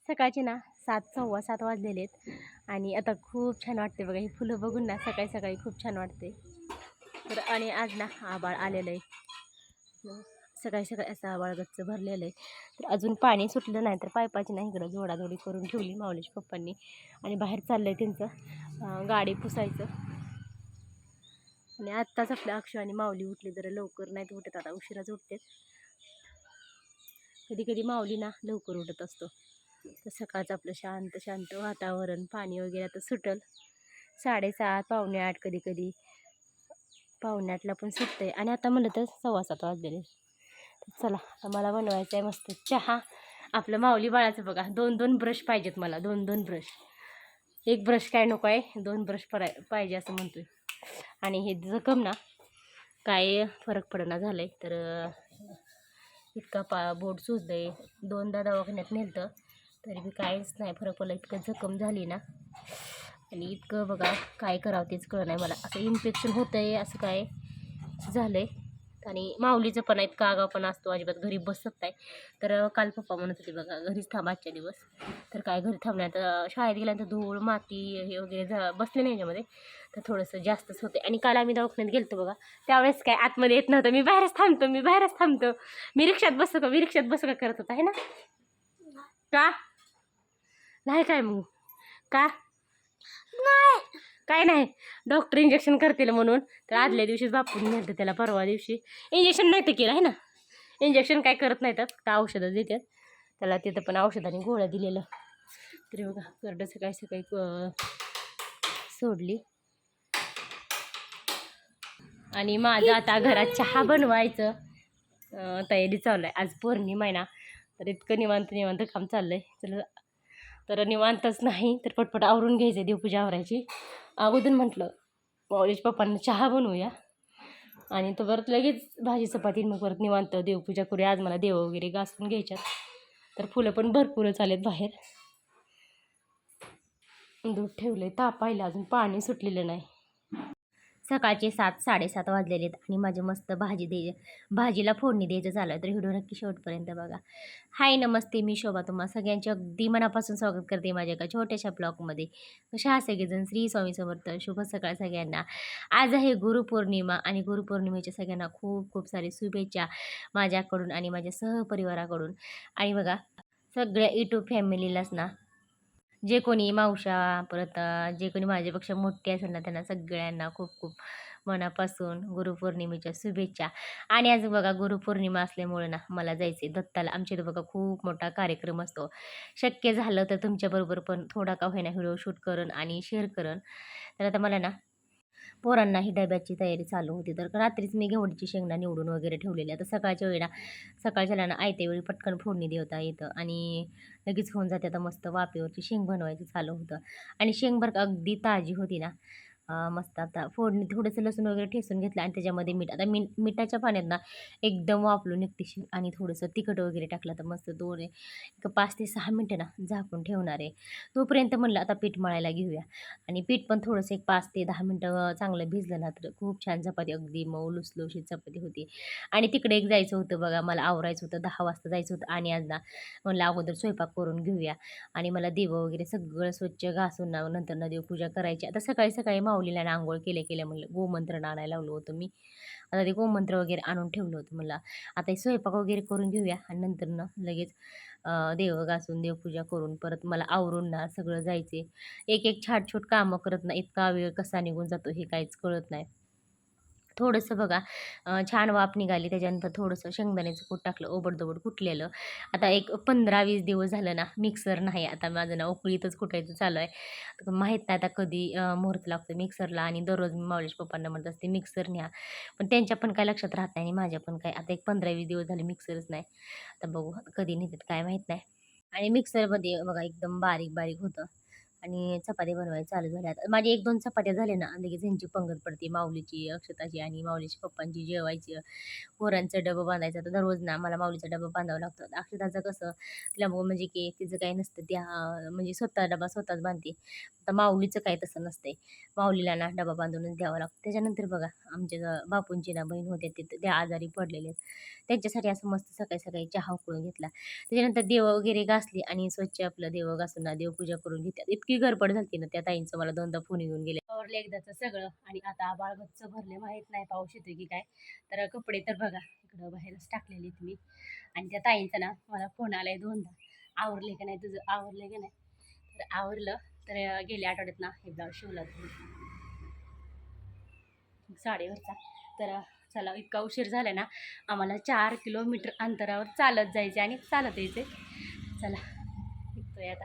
सकाळचे ना 7:15 वाजलेले आहेत आणि आता खूप छान वाटते बघा. ही फुलं बघून ना सकाळी सकाळी खूप छान वाटते. तर आणि आज ना आभाळ आलेलं आहे. सकाळी सकाळी असं आभाळ गच्च भरलेलं आहे. तर अजून पाणी सुटलं नाही तर पायपाची ना इकडं जोडाजोडी करून ठेवली माऊलीच्या पप्पांनी. आणि बाहेर चाललं आहे त्यांचं गाडी पुसायचं. आणि आत्ताच आपल्या अक्षु आणि माऊली उठली. जरा लवकर नाहीत उठत, आता उशिराच उठते. कधी कधी माऊली ना लवकर उठत असतो. तर सकाळचं आपलं शांत शांत वातावरण, पाणी वगैरे आता सुटल 7:30 7:45 कधी कधी 7:45ला पण सुटते. आणि आता म्हणलं तर 7:15 वाजलेले. चला आता मला बनवायचं आहे मस्त चहा. आपलं माऊली बाळाचं बघा 2-2 ब्रश पाहिजेत मला, 2-2 ब्रश. एक ब्रश काय नको आहे, 2 ब्रश पाहिजे असं म्हणतोय. आणि हे जखम ना काय फरक पडना झालं आहे. तर इतका बोट सुजलं आहे, 2दा दवाखान्यात नेलं तरी बी काहीच नाही फरक पडला. इतकं जखम झाली ना आणि इतकं बघा काय करावं तेच कळलं नाही मला. असं इन्फेक्शन होतं आहे असं काय झालं आहे. आणि माऊलीचं पण इतका आगावपण असतो, अजिबात घरी बसत नाही. तर काल पप्पा म्हणत होते बघा घरीच थांब आजच्या दिवस. तर काय घरी थांबल्या तर शाळेत गेल्यानंतर धूळ माती हे वगैरे बसले नाही याच्यामध्ये, तर थोडंसं जास्तच होते. आणि काल आम्ही दवाखान्यात गेलो बघा, त्यावेळेस काय आतमध्ये येत नव्हतं. मी बाहेरच थांबतो, मी बाहेरच थांबतो, मी रिक्षात बसू का, मी रिक्षात बसू का करत होता आहे ना. का नाही काय मग का काय नाही, डॉक्टर इंजेक्शन करतील म्हणून. तर आदल्या दिवशीच बापून नेलं त्याला, परवा दिवशी इंजेक्शन नाही तर केलं आहे ना. इंजेक्शन काय करत नाही तर फक्त औषधं देतात त्याला. तिथं पण औषधाने गोळ्या दिलेलं. तरी बघा करडं सकाळी सकाळी सोडली. आणि माझं आता घरात चहा बनवायचं तयारी चालू आहे. आज पौर्णिमा आहे ना, तर इतकं निवांत निवांत काम चाललं आहे. चला तर निवांतच नाही तर पटपट आवरून घ्यायचं, देवपूजा आवरायची. अगोदर म्हटलं माऊलीच्या पप्पांना चहा बनवूया आणि तो परत लगेच भाजी चपाती, मग परत निवांत देवपूजा करूया. आज मला देव वगैरे घासून घ्यायच्यात. तर फुलं पण भरपूरच आलेत बाहेर. दूध ठेवले तापायला, अजून पाणी सुटलेलं नाही. सकाळचे 7-7:30 वाजलेले आहेत आणि माझी मस्त भाजीला फोडणी द्यायचं चालू आहे. तर व्हिडिओ नक्की शेवटपर्यंत बघा. हाय नमस्ते, मी शोभा तुम्हा सगळ्यांचे अगदी मनापासून स्वागत करते माझ्या एका छोट्याशा ब्लॉगमध्ये. कशा आहात सगळेजण? श्री स्वामी समर्थ. शुभ सकाळ सगळ्यांना. आज आहे गुरुपौर्णिमा आणि गुरुपौर्णिमेच्या सगळ्यांना खूप खूप सारी शुभेच्छा माझ्याकडून आणि माझ्या सहपरिवाराकडून. आणि बघा सगळ्या यूट्यूब फॅमिलीलाच ना, जे कोणी मावशा परत जे कोणी माझ्यापेक्षा मोठे असेल ना, त्यांना सगळ्यांना खूप खूप मनापासून गुरुपौर्णिमेच्या शुभेच्छा. आणि आज बघा गुरुपौर्णिमा असल्यामुळे ना मला जायचं आहे दत्ताला. आमच्या इथं बघा खूप मोठा कार्यक्रम असतो. शक्य झालं तर तुमच्याबरोबर पण थोडा का होईना व्हिडिओ शूट करून आणि शेअर करून. तर आता मला ना पोरांना ही डब्याची तयारी चालू होती. तर रात्रीच मी घेवडीची शेंगदा निवडून वगैरे ठेवलेली. आता सकाळच्या वेळेला सकाळच्याला ना आयत्या वेळी पटकन फोडणी देता येतं आणि लगेच होऊन जाते. आता मस्त वाफेवरची शेंग बनवायचं चालू होतं. आणि शेंग बरं का अगदी ताजी होती ना. मस्त आता फोडणी थोडंसं लसूण वगैरे ठेचून घेतलं आणि त्याच्यामध्ये मीठ. आता मिठाच्या पाण्यात ना एकदम वाफलून निघते शेंग. आणि थोडंसं तिखट वगैरे टाकलं तर मस्त एक 5 ते 6 मिनटं ना झाकून ठेवणार आहे. तोपर्यंत म्हणलं आता पीठ मळायला घेऊया. आणि पीठ पण थोडंसं एक 5 ते 10 मिनटं चांगलं भिजलं ना तर खूप छान चपाती, अगदी मऊ लुसलुशीत चपाती होती. आणि तिकडे एक जायचं होतं बघा, मला आवरायचं होतं, 10 वाजता जायचं होतं. आणि आज ना म्हणलं अगोदर स्वयंपाक करून घेऊया. आणि मला देवं वगैरे सगळं स्वच्छ घासून ना नंतर ना देवपूजा करायची. आता सकाळी सकाळी माऊलीला ना अंघोळ केल्या म्हणलं गोमंत्र आणायला लावलं होतं मी. आता ते गोमंत्र वगैरे आणून ठेवलं होतं. मला आता हे स्वयंपाक वगैरे करून घेऊया आणि नंतर ना लगेच देव घासून देवपूजा करून परत मला आवरून ना सगळं जायचे. एक एक छाट-छूट कामं करत नाही इतका वेळ कसा निघून जातो हे काहीच कळत नाही. थोडंसं बघा छान वाफ निघाली. त्याच्यानंतर थोडंसं शेंगदाण्याचं कूट टाकलं, ओबड-धोबड कुटलेलं. आता एक 15-20 दिवस झालं ना मिक्सर नाही. आता माझं ना उकळीतच कुटायचं चालू आहे. तर माहीत नाही आता कधी मुहूर्त लागतो मिक्सरला. आणि दररोज मी माऊलीच्या पप्पांना म्हणत असते मिक्सर न्या. पण त्यांच्या पण काय लक्षात राहत नाही आणि माझ्या पण काय. आता एक 15-20 दिवस झाले मिक्सरच नाही. आता बघू कधी नेतात काय माहीत नाही. आणि मिक्सरमध्ये बघा एकदम बारीक-बारीक होतं. आणि चपात्या बनवायला चालू झाल्या. माझे 1-2 चपात्या झाल्या ना, लगेच ह्यांची पंगत पडते. माऊलीची, अक्षताची आणि माऊलीच्या पप्पांची जेवायची. पोरांचा डबा बांधायचा. तर दररोज ना मला माऊलीचा डबा बांधावा लागतो. अक्षताचं कसं तिला म्हणजे की तिचं काही नसतं. त्या म्हणजे स्वतः डबा स्वतःच बांधते. आता माऊलीचं काही तसं नसतंय. माऊलीला ना डबा बांधूनच द्यावा लागतो. त्याच्यानंतर बघा आमच्या बापूंची ना बहीण होते त्या आजारी पडलेले आहेत. त्यांच्यासाठी असं मस्त सकाळी-सकाळी चहा उकळून घेतला. त्याच्यानंतर देव वगैरे घासली आणि स्वच्छ आपलं देव घासून ना देवपूजा करून घेतात. इतकी गडबड झालती ना त्या ताईंचं मला 2दा फोन येऊन गेले. आवरलं एकदाचं सगळं आणि आता आभाळ गच्च भरले माहीत नाही पाऊस येतोय की काय. तर कपडे तर बघा इकडं बाहेरच टाकलेले मी आणि त्या ताईंचा ना मला फोन आलाय 2दा. आवरले का नाही तुझं? आवरले का नाही? तर आवरलं. तर गेल्या आठवड्यात ना हे ब्लाऊज शिवला साडीवरचा. तर चला इतका उशीर झाला ना आम्हाला 4 किलोमीटर अंतरावर चालत जायचे आणि चालत यायचे. चला निघतोय आता.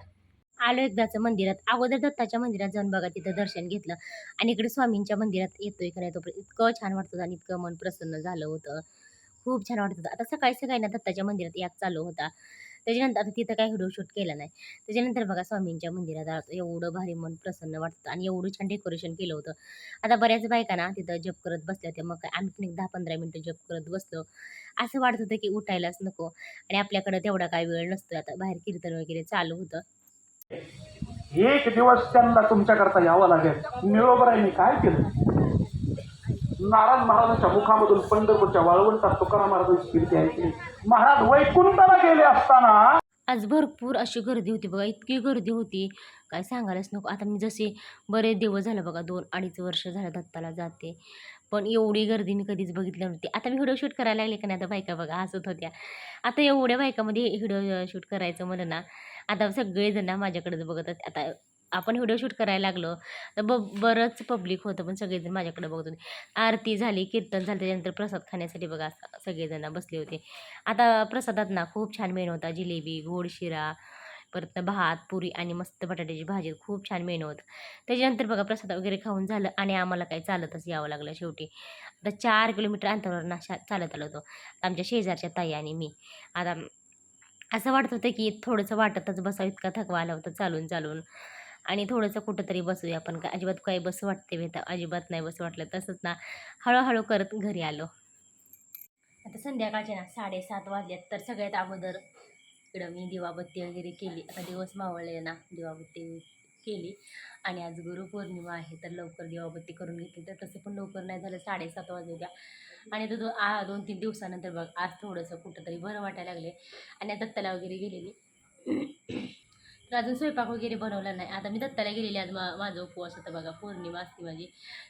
आलो एकदाचं मंदिरात. अगोदर दत्ताच्या मंदिरात जाऊन बघा तिथं दर्शन घेतलं आणि इकडे स्वामींच्या मंदिरात येतोय का नाही तोपर्यंत इतकं छान वाटत होतं आणि इतकं मन प्रसन्न झालं होतं. खूप छान वाटत होतं. आता सकाळी-सकाळी ना दत्ताच्या मंदिरात याक चालू होता. त्याच्यानंतर आता तिथं काही व्हिडिओ शूट केला नाही. त्याच्यानंतर बघा स्वामींच्या मंदिरात आलो. एवढं भारी मन प्रसन्न वाटतं आणि एवढं छान डेकोरेशन केलं होतं. आता बऱ्याच बायका ना तिथं जप करत बसल्या होत्या. मग काय आम्ही पण एक 10-15 मिनिटं जप करत बसलो. असं वाटत होतं की उठायलाच नको आणि आपल्याकडे तेवढा काही वेळ नसतोय. आता बाहेर कीर्तन वगैरे चालू होतं. एक दिवस त्यांना तुमच्याकरता यावं लागेल. निळोबरायांनी काय केलं? नारायण महाराजांच्या मुखामधून पंढरपूरच्या वाळवंटात तुकाराम महाराजांची कीर्ती ऐकली. महाराज वैकुंठाला गेले असताना आज भरपूर अशी गर्दी होती बघा, इतकी गर्दी होती, काय सांगायलाच नको. आता मी जसे बरेच दिवस झालं बघा 2-2.5 वर्ष झालं दत्ताला जाते. पण एवढी गर्दी मी कधीच बघितली नव्हती. आता मी व्हिडिओ शूट करायला लागले का नाही, आता बायका बघा हसत होत्या. आता एवढ्या बायकामध्ये व्हिडिओ शूट करायचं म्हणलं ना, आता सगळेजण ना माझ्याकडेच बघत आहेत. आता आपण व्हिडिओ शूट करायला लागलो, तर बरंच पब्लिक होतं, पण सगळेजण माझ्याकडे बघत होते. आरती झाली, कीर्तन झालं, त्याच्यानंतर प्रसाद खाण्यासाठी बघा सगळेजण बसले होते. आता प्रसादात ना खूप छान मेनू होता. जिलेबी, गोड शिरा, परत भात, पुरी आणि मस्त बटाट्याची भाजी. खूप छान मेनू होतं. त्याच्यानंतर बघा प्रसाद वगैरे खाऊन झालं आणि आम्हाला काही चालतच यावं लागलं शेवटी. आता 4 किलोमीटर अंतरावर ना चालत आलो होतो. आमच्या शेजारच्या ताई आणि मी. आता असं वाटत होतं की थोडंसं वाटतच बसावं, इतका थकवा आला होता चालून आणि थोडंसं कुठंतरी बसूया आपण. काय अजिबात काही बसू वाटते बेता अजिबात नाही बसू वाटलं. तसंच ना हळू करत घरी आलो. आता संध्याकाळचे ना 7:30 वाजल्यात. तर सगळ्यात अगोदर इकडं मी दिवाबत्ती वगैरे केली. आता दिवस मावळले ना दिवाबत्ती केली आणि आज गुरुपौर्णिमा आहे तर लवकर दिवाबत्ती करून घेतली. तर तसं पण लवकर नाही झालं, 7:30 वाजले होत्या आणि तो 2-3 दिवसानंतर बघ आज थोडंसं कुठंतरी बरं वाटायला लागले आणि दत्ताला वगैरे गेलेली. तर अजून स्वयंपाक वगैरे बनवला नाही. आता मी दत्ताला गेलेली आज माझा उपवास होता बघा, पौर्णिमा असते माझी.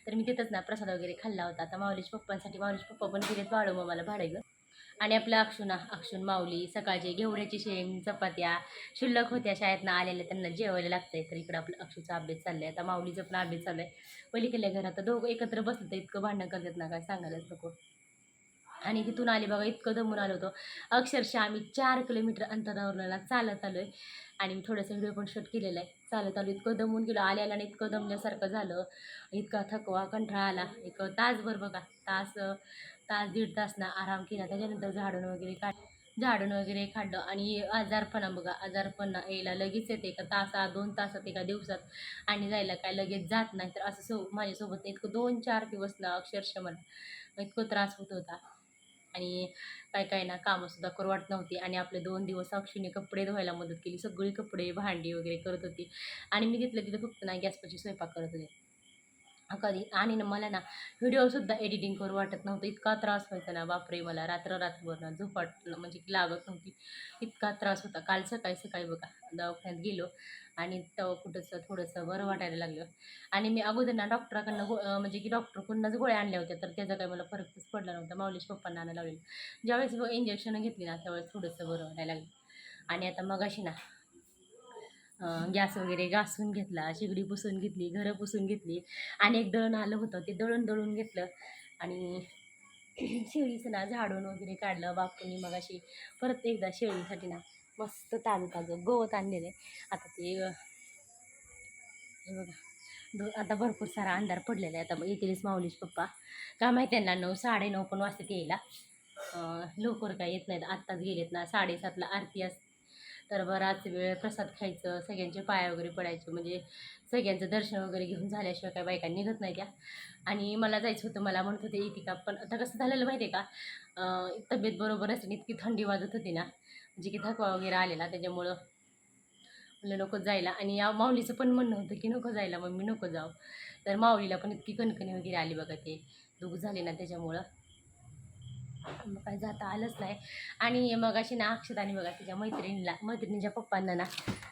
तर मी तिथंच ना प्रसाद वगैरे खाल्ला होता. आता माऊलीच्या पप्पांसाठी माऊलीचे पप्पा पण गेलेत बाळूमामाला भाडं. आणि आपलं अक्षून माऊली सकाळचे घेवड्याची शेंग चपात्या शिल्लक होत्या शाळेतनं आलेल्या, त्यांना जेवायला लागतंय. तर इकडं आपलं अक्षूचा अभ्यास चाललाय, आता माऊलीचा पण अभ्यास चाललाय. पलीकडल्या घरात दोघं एकत्र बसलं तर इतकं भांडण करतात ना काय सांगायलाच नको. आणि तिथून आले बघा, इतकं दमून आलो होतो. अक्षरशः आम्ही 4 किलोमीटर अंतरावरला चालत आलोय आणि मी थोडंसं व्हिडिओ पण शूट केलेला आहे. चालत आलो, इतकं दमून गेलो, आल्याला इतकं दमल्यासारखं झालं, इतका थकवा कंटाळा आला. एक तासभर बघा, तास दीड तास ना आराम केला. त्याच्यानंतर झाडून वगैरे काढलं आणि आजारपणा बघा, आजारपणा यायला लगेच येते एका तासात 2 तासात एका दिवसात आणि जायला काय लगेच जात नाही. तर असं माझ्यासोबत इतकं 2-4 दिवस ना अक्षरशः मला इतकं त्रास होत होता आणि काय ना कामंसुद्धा करू वाटत नव्हती. आणि आपले 2 दिवस अक्षीने कपडे धुवायला मदत केली, सगळी कपडे भांडी वगैरे करत होती आणि मी तिथं फक्त ना गॅसपाशी स्वयंपाक करत होते कधी. आणि ना मला ना व्हिडिओसुद्धा एडिटिंग करू वाटत नव्हतं, इतका त्रास व्हायचा ना बापरे. मला रात्रभर ना झोप म्हणजे लागत नव्हती, इतका त्रास होता. काल सकाळी बघा दवाखान्यात गेलो आणि तेव्हा कुठंसं थोडंसं बरं वाटायला लागलं. आणि मी अगोदर ना डॉक्टराकडनं म्हणजे की डॉक्टरकडूनच गोळ्या आणल्या होत्या, तर त्याचा काही मला फरकच पडला नव्हता. माऊलीच्या पप्पांना आणायला लावलेलं. ज्यावेळेस इंजेक्शनं घेतली ना त्यावेळेस थोडंसं बरं वाटायला लागलं. आणि आता मगाशी ना गॅस वगैरे घासून घेतला, शेगडी पुसून घेतली, घरं पुसून घेतली आणि एक दळण आलं होतं ते दळून घेतलं आणि शेळीचं ना झाडून वगैरे काढलं बापूंनी मगाशी. परत एकदा शेळीसाठी ना मस्त ताजं गवत आणलेलं आहे. आता ते हे बघा आता भरपूर सारा अंधार पडलेला आहे. आता येतीलच माऊलीचे पप्पा, काय माहिती त्यांना 9-9:30 पण वाजतात यायला. लवकर काय येत नाहीत, आत्ताच गेलेत ना. 7:30ला आरती असते तर बराच वेळ प्रसाद खायचं, सगळ्यांचे पाय वगैरे पडायचे, म्हणजे सगळ्यांचं दर्शन वगैरे घेऊन झाल्याशिवाय काय बायका निघत नाही त्या. आणि मला जायचं होतं, मला म्हणत होते येते का, पण आता कसं झालेलं माहिती आहे का, तब्येत बरोबर असते, इतकी थंडी वाजत होती ना, म्हणजे की थकवा वगैरे आलेला, त्याच्यामुळं म्हणलं नको जायला. आणि या माऊलीचं पण म्हणणं होतं की नको जायला, मम्मी नको जाऊ. तर माऊलीला पण इतकी कणकणी वगैरे आली बघा, ते दुख झाले ना त्याच्यामुळं मग काय जाता आलंच नाही. आणि मग अशी ना अक्षताने बघा तिच्या मैत्रिणीच्या पप्पांना ना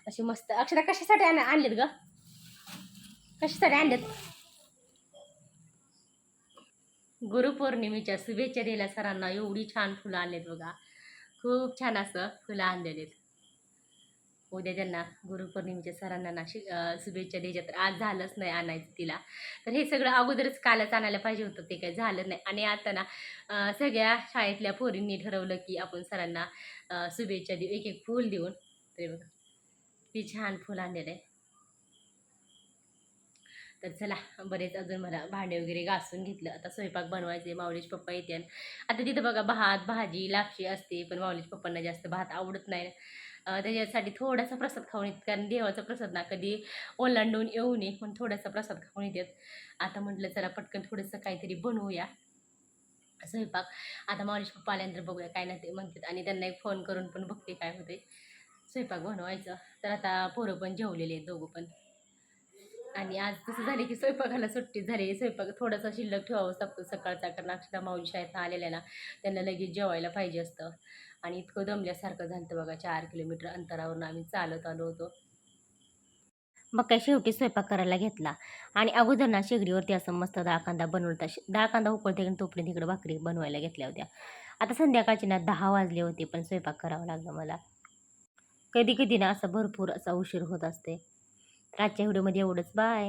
अशी मस्त, अक्षता कशासाठी आणलेत ग, कशासाठी आणलेत? गुरुपौर्णिमेच्या शुभेच्छा दिल्या सरांना. एवढी छान फुलं आणलेत बघा, खूप छान असं फुलं आणलेलीत. उद्या त्यांना गुरुपौर्णिमेच्या सरांना ना शुभेच्छा द्यायच्या, तर आज झालंच नाही आणायचं तिला. तर हे सगळं अगोदरच कालच आणायला पाहिजे होतं, ते काही झालं नाही. आणि आता ना सगळ्या शाळेतल्या पोरींनी ठरवलं की आपण सरांना शुभेच्छा देऊ, एक एक फूल देऊन. तरी बघा ती छान फुल आणलेलं आहे. तर चला, बरेच अजून मला भांडे वगैरे घासून घेतलं, आता स्वयंपाक बनवायचे. माऊलीचे पप्पा येते. आता तिथं बघा भात भाजी लापशी असते, पण माऊलीच्या पप्पांना जास्त भात आवडत नाही. त्याच्यासाठी थोडासा प्रसाद खाऊन येतात, कारण देवाचा प्रसाद ना कधी ओलांडून येऊ नये, पण थोडासा प्रसाद खाऊन येतात. आता म्हटलं चला पटकन थोडंसं काहीतरी बनवूया स्वयंपाक. आता माऊलीचे पप्पा आल्यानंतर बघूया काय ना ते म्हणतात, आणि त्यांना एक फोन करून पण बघते काय होते स्वयंपाक बनवायचं. तर आता पोरं पण जेवलेले आहेत दोघं पण. आणि आज तसं झाले की स्वयंपाकाला सुट्टी झाली, स्वयंपाक थोडासा शिल्लक ठेवावाच लागतो सकाळचा, कारण अक्षता माऊली शाळेत आलेल्या ना त्यांना लगेच जेवायला पाहिजे असतं. आणि इतकं दमल्यासारखं झालं बघा, 4 किलोमीटर अंतरावरून आम्ही चालत आलो होतो. मग काय शेवटी स्वयंपाक करायला घेतला. आणि अगोदर ना शेगडीवरती असं मस्त डाळ कांदा बनवता, डाळ कांदा उकळते आणि तोपर्यंत इकडे भाकरी बनवायला घेतल्या होत्या. आता संध्याकाळचे ना 10 वाजले होते, पण स्वयंपाक करावा लागला मला. कधी कधी ना असं भरपूर असा उशीर होत असते. तर आजच्या व्हिडिओमध्ये एवढंच, बाय.